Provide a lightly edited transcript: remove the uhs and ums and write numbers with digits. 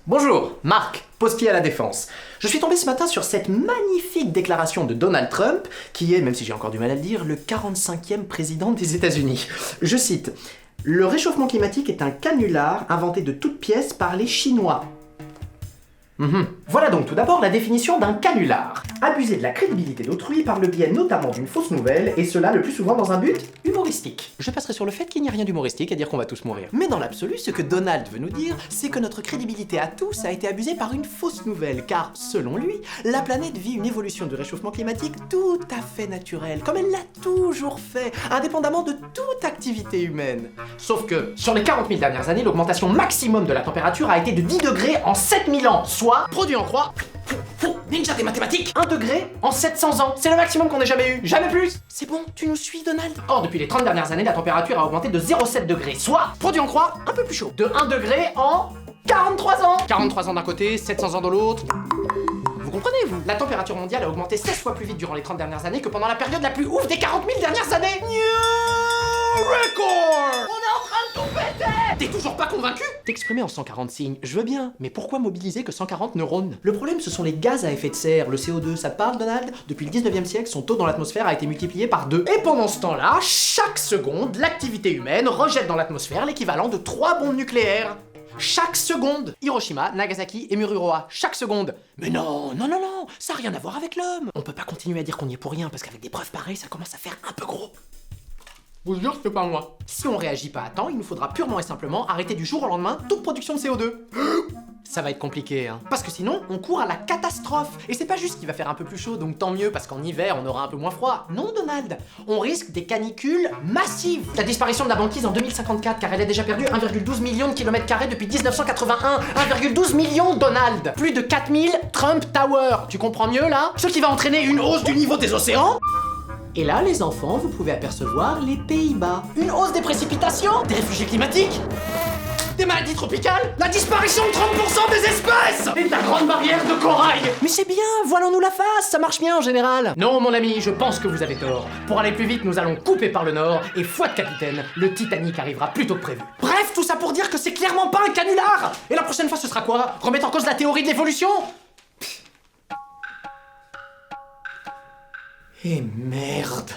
Bonjour, Marc, postier à la Défense. Je suis tombé ce matin sur cette magnifique déclaration de Donald Trump, qui est, même si j'ai encore du mal à le dire, le 45e président des États-Unis. Je cite: « Le réchauffement climatique est un canular inventé de toutes pièces par les Chinois. » Voilà donc tout d'abord la définition d'un canular. Abuser de la crédibilité d'autrui par le biais notamment d'une fausse nouvelle, et cela le plus souvent dans un but humoristique. Je passerai sur le fait qu'il n'y a rien d'humoristique à dire qu'on va tous mourir. Mais dans l'absolu, ce que Donald veut nous dire, c'est que notre crédibilité à tous a été abusée par une fausse nouvelle, car, selon lui, la planète vit une évolution du réchauffement climatique tout à fait naturelle, comme elle l'a toujours fait, indépendamment de toute activité humaine. Sauf que, sur les 40 000 dernières années, l'augmentation maximum de la température a été de 10 degrés en 7000 ans, soit, produit en croix, ninja des mathématiques, 1 degré en 700 ans. C'est le maximum qu'on ait jamais eu, jamais plus. C'est bon, tu nous suis, Donald? Or, depuis les 30 dernières années, la température a augmenté de 0,7 degrés, soit, produit en croix, un peu plus chaud, de 1 degré en 43 ans. 43 ans d'un côté, 700 ans de l'autre. Vous comprenez, vous? La température mondiale a augmenté 16 fois plus vite durant les 30 dernières années que pendant la période la plus ouf des 40 000 dernières années. New record! On est en train de tout péter! T'es toujours pas convaincu? T'exprimer en 140 signes, je veux bien, mais pourquoi mobiliser que 140 neurones? Le problème, ce sont les gaz à effet de serre, le CO2, ça te parle, Donald? Depuis le 19e siècle, son taux dans l'atmosphère a été multiplié par 2. Et pendant ce temps-là, chaque seconde, l'activité humaine rejette dans l'atmosphère l'équivalent de 3 bombes nucléaires. Chaque seconde! Hiroshima, Nagasaki et Mururoa, chaque seconde! Mais non, non, non, non, ça n'a rien à voir avec l'homme! On peut pas continuer à dire qu'on y est pour rien, parce qu'avec des preuves pareilles, ça commence à faire un peu gros. Je vous jure que c'est pas moi. Si on réagit pas à temps, il nous faudra purement et simplement arrêter du jour au lendemain toute production de CO2. Ça va être compliqué, hein. Parce que sinon, on court à la catastrophe. Et c'est pas juste qu'il va faire un peu plus chaud, donc tant mieux, parce qu'en hiver, on aura un peu moins froid. Non, Donald, on risque des canicules massives. La disparition de la banquise en 2054, car elle a déjà perdu 1,12 million de kilomètres carrés depuis 1981. 1,12 million, Donald. Plus de 4000 Trump Tower. Tu comprends mieux, là? Ce qui va entraîner une hausse du niveau des océans. Et là, les enfants, vous pouvez apercevoir les Pays-Bas. Une hausse des précipitations, des réfugiés climatiques, des maladies tropicales, la disparition de 30% des espèces et de la grande barrière de corail. Mais c'est bien, voilons-nous la face, ça marche bien en général. Non, mon ami, je pense que vous avez tort. Pour aller plus vite, nous allons couper par le nord, et foi de capitaine, le Titanic arrivera plus tôt que prévu. Bref, tout ça pour dire que c'est clairement pas un canular. Et la prochaine fois, ce sera quoi? Remettre en cause la théorie de l'évolution? Et merde.